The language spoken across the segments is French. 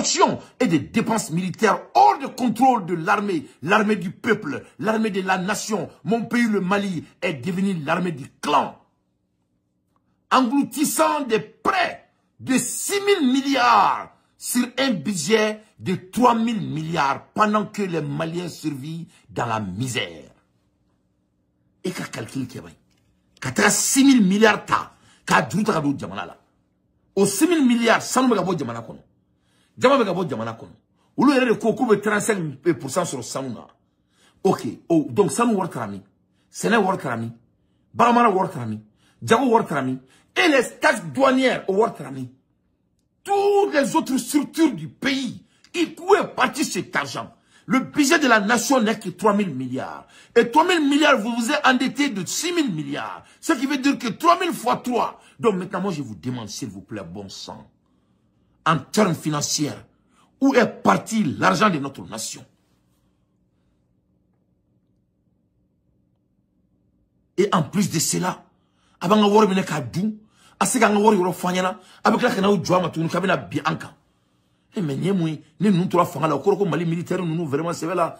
proportion et des dépenses militaires hors de contrôle de l'armée, l'armée du peuple, l'armée de la nation. Mon pays, le Mali, est devenu l'armée du clan, engloutissant des prêts de 6 000 milliards sur un budget de 3 000 milliards pendant que les Maliens survivent dans la misère. Et qu'à calculer qu'il y a quand tu as 6 000 milliards, tu as du jamana. Au 6 000 milliards, ça ne va pas jamana kono. Jamana va pas jamana kono. Ou le coco de 35% sur Sanouna. Ok. Oh, donc Sanou Wartrami, Séné Wartrami, Baramara Wartrami, Djago Wartrami, et les taxes douanières au Wartrami. Toutes les autres structures du pays, ils pouvaient partir cet argent. Le budget de la nation n'est que 3 000 milliards. Et 3 000 milliards, vous vous êtes endetté de 6 000 milliards. Ce qui veut dire que 3 000 fois 3. Donc maintenant, moi, je vous demande, s'il vous plaît, bon sang, en termes financiers, où est parti l'argent de notre nation? Et en plus de cela, avant d'avoir mené Kadou, à ce qu'on a eu Fanyana, avec la canal de Joama, nous avons bien encore. Et mais nous trois fois là, au Mali militaire, nous vraiment c'est là.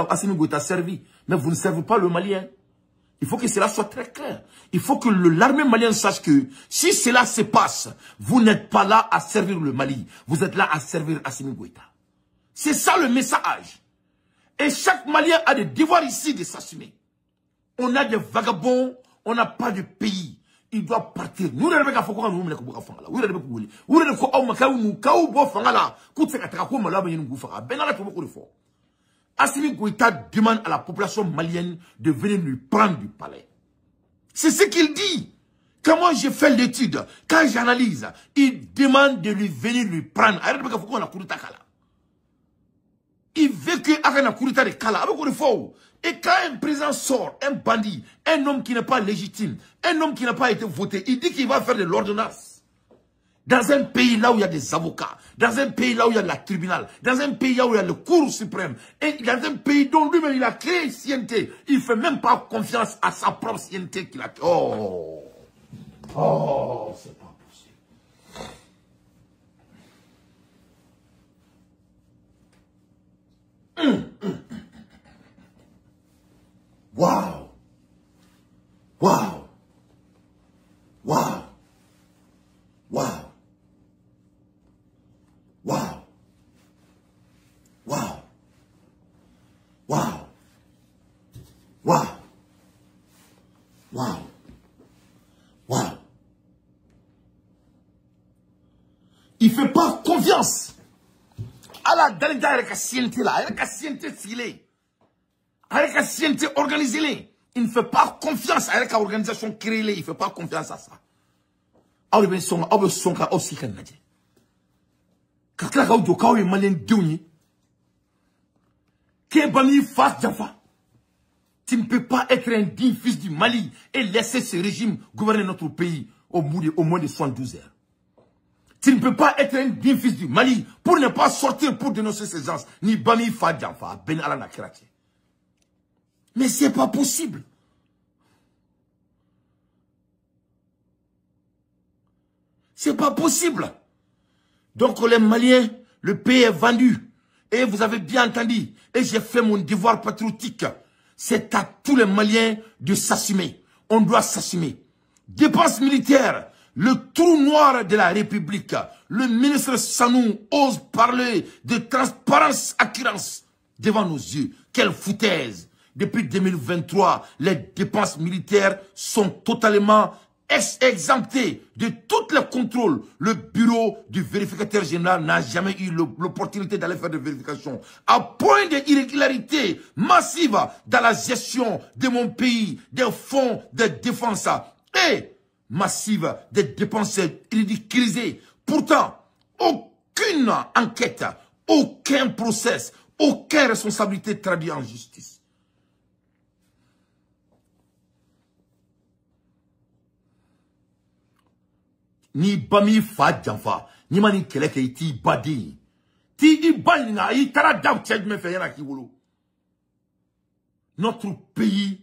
Assimi Goïta servi, mais vous ne servez pas le Malien. Il faut que cela soit très clair. Il faut que l'armée malienne sache que si cela se passe, vous n'êtes pas là à servir le Mali, vous êtes là à servir Assimi Goïta. C'est ça le message. Et chaque Malien a des devoirs ici de s'assumer. On a des vagabonds, on n'a pas de pays. Il doit partir. Nous ne devons pas faire nous ne devons pas faire là. Nous ne devons pas. Nous ne devons pas faire nous kaou bo faire là. Coup de faire comme là ben nous faire. Ben là tu beaucoup de fois. Assimi Goïta demande à la population malienne de venir lui prendre du palais. C'est ce qu'il dit. Comment j'ai fait l'étude, quand j'analyse, il demande de lui venir lui prendre. Arrête de faire qu'on a couru ta kala. Il veut que avec la couru ta de kala. Avec quoi de faux. Et quand un président sort, un bandit, un homme qui n'est pas légitime, un homme qui n'a pas été voté, il dit qu'il va faire de l'ordonnance. Dans un pays là où il y a des avocats, dans un pays là où il y a la tribunal, dans un pays là où il y a le cour suprême, et dans un pays dont lui-même il a créé une CNT, il ne fait même pas confiance à sa propre CNT qu'il a créé. Oh, oh, c'est pas possible. Wow! Wow! Wow! Wow! Wow! Wow! Wow! Wow! Wow! Wow! Il ne fait pas confiance à la Dalida avec la CNT là, avec la CNT filée. Avec la CNT organisée, il ne fait pas confiance à l'organisation créée, il ne fait pas confiance à ça. Quand tu ne peux pas être un digne fils du Mali et laisser ce régime gouverner notre pays au moins de 72 heures. Tu ne peux pas être un digne fils du Mali pour ne pas sortir pour dénoncer ces gens. Ni Bami Fadjafa, Ben Alana Krati. Mais c'est pas possible. C'est pas possible. Donc les Maliens, le pays est vendu. Et vous avez bien entendu. Et j'ai fait mon devoir patriotique. C'est à tous les Maliens de s'assumer. On doit s'assumer. Dépenses militaires. Le trou noir de la République. Le ministre Sanou ose parler de transparence accurance devant nos yeux. Quelle foutaise. Depuis 2023, les dépenses militaires sont totalement exemptées de tous les contrôles. Le bureau du vérificateur général n'a jamais eu l'opportunité d'aller faire des vérifications. À point d'irrégularité massive dans la gestion de mon pays, des fonds de défense et massive des dépenses ridiculisées. Pourtant, aucune enquête, aucun procès, aucune responsabilité traduite en justice. Ni Bami Fadjafa, ni mani keleke iti badi. Ti ibani na itara dab tchèd me fait yana ki wolo. Notre pays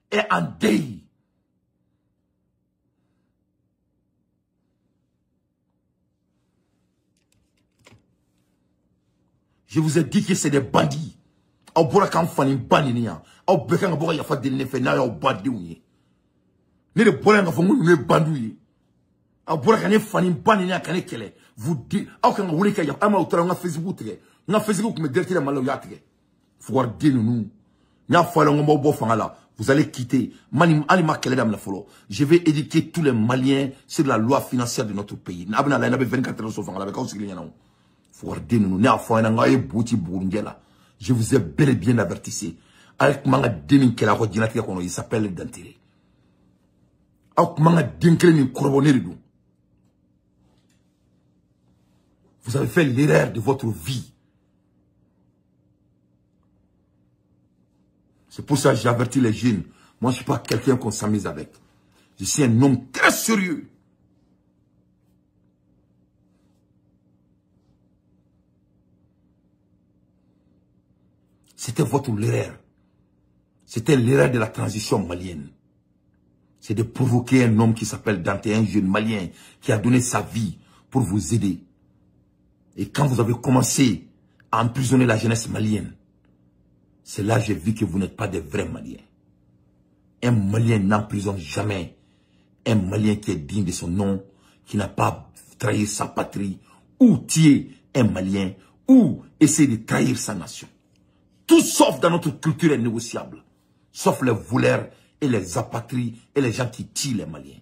est en deuil. Je vous ai dit que c'est des bandits. Au bora kan fani baninia. Au beka nga bora yafa dele fe na au bandi unye. Ne de bora nga fongu ne bandu. Au bora kan fani baninia kan kele. Vous dites au kan wuli ka ya ama utara nga Facebook tege. Nga Facebook me dirti la malo ya tege. Faut dire nous. Nya fala ngo bo fangala. Vous allez quitter. Mani alima kele dam la folo. Je vais éduquer tous les Maliens sur la loi financière de notre pays. Na abna la na be 24 heures so fangala be ka usigli nyana. Faut dire nous. Nya fala nga e bouti burungela. Je vous ai bel et bien avertissé. Avec manga demin kela ko dinatika kono, il s'appelle Dantéré. Avec manga dinkele ni korboneridou. Vous avez fait l'erreur de votre vie. C'est pour ça que j'ai averti les jeunes. Moi, je ne suis pas quelqu'un qu'on s'amuse avec. Je suis un homme très sérieux. C'était votre erreur. C'était l'erreur de la transition malienne. C'est de provoquer un homme qui s'appelle Dante, un jeune malien qui a donné sa vie pour vous aider. Et quand vous avez commencé à emprisonner la jeunesse malienne, c'est là que j'ai vu que vous n'êtes pas des vrais Maliens. Un Malien n'emprisonne jamais un Malien qui est digne de son nom, qui n'a pas trahi sa patrie, ou tuer un Malien, ou essayer de trahir sa nation. Tout sauf dans notre culture est négociable. Sauf les voleurs et les apatrides et les gens qui tuent les Maliens.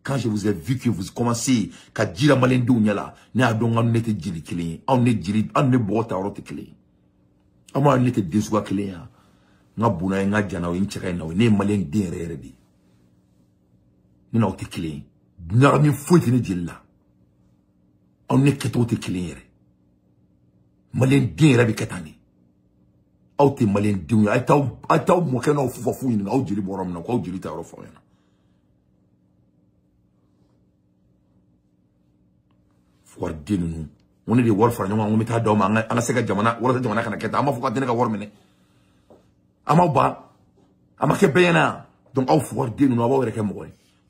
Quand je vous ai vu que vous commencez à dire à Malien d'Ounyala, ne a donc on était djili kilé, on est djili, on est bota rote kilé. On était déçoit kilé. Nga buna nga jana o incheka na o ne Malien d'erreur di. Ni na o te kilé. N'a mi fouille ne djilla. On est keto te kilé. Malien d'erreur bi ketani. Aw te Malien d'Ounyala, aytaw mo kena o fufa fouille na o djili borom na ko o djili ta ro fo na. Nous. On est des warfare, on met à doma, on a sega jamana, on a jamana kanaketa, ama fuka teneka warmene. Ama ba, ama kebeyana. Donc, au pouvoir de nous avoir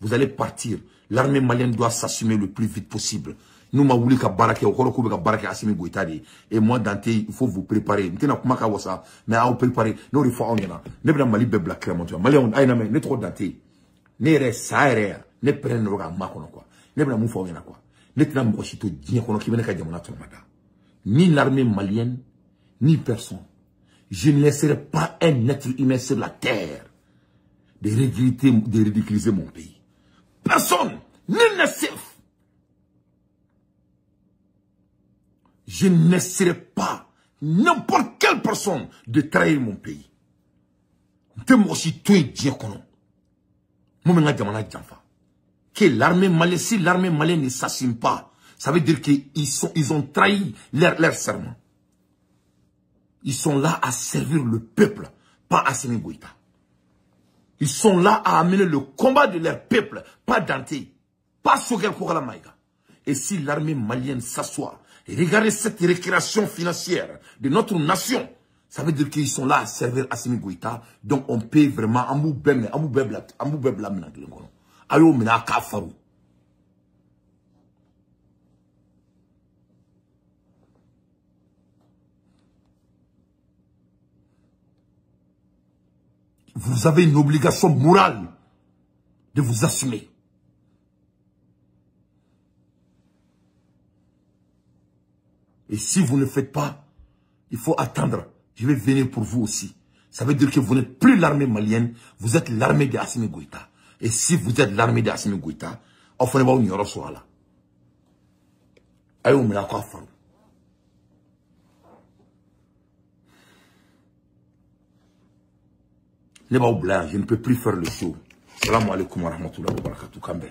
vous allez partir. L'armée malienne doit s'assumer le plus vite possible. Nous, ma voulu ka barake, au koro ka barake Assimi Goïta. Et moi, Dante, il faut vous préparer. M'tena kumaka wasa, mais à vous préparer. Nous, il faut en yana. Ne bla mali bebla crème, tu vois. Mali on aïna mais, ne trop Dante. Ne re saere, ne prenne le roga makono quoi. Ne bla mou fa yana quoi. Ni l'armée malienne, ni personne. Je ne laisserai pas un être humain sur la terre de ridiculiser mon pays. Personne, ni naissef. Je ne laisserai pas n'importe quelle personne de trahir mon pays. Que l'armée malienne, si l'armée malienne ne s'assume pas, ça veut dire qu'ils ont trahi leur serment. Ils sont là à servir le peuple, pas Assimi Goïta. Ils sont là à amener le combat de leur peuple, pas Dante, pas Sogel Kogala Maïga. Et si l'armée malienne s'assoit et regarde cette récréation financière de notre nation, ça veut dire qu'ils sont là à servir Assimi Goïta. Donc on peut vraiment Ayo mina kafaru. Vous avez une obligation morale de vous assumer. Et si vous ne le faites pas, il faut attendre. Je vais venir pour vous aussi. Ça veut dire que vous n'êtes plus l'armée malienne, vous êtes l'armée de Assimi Goïta. Et si vous êtes l'armée d'Assimi Goïta, on fait pas une soit là. Ayo mena kwa faru. Ne ba oublia, je ne peux plus faire le show. Salam alaikum wa rahmatullahi wa barakatuh. Kambe.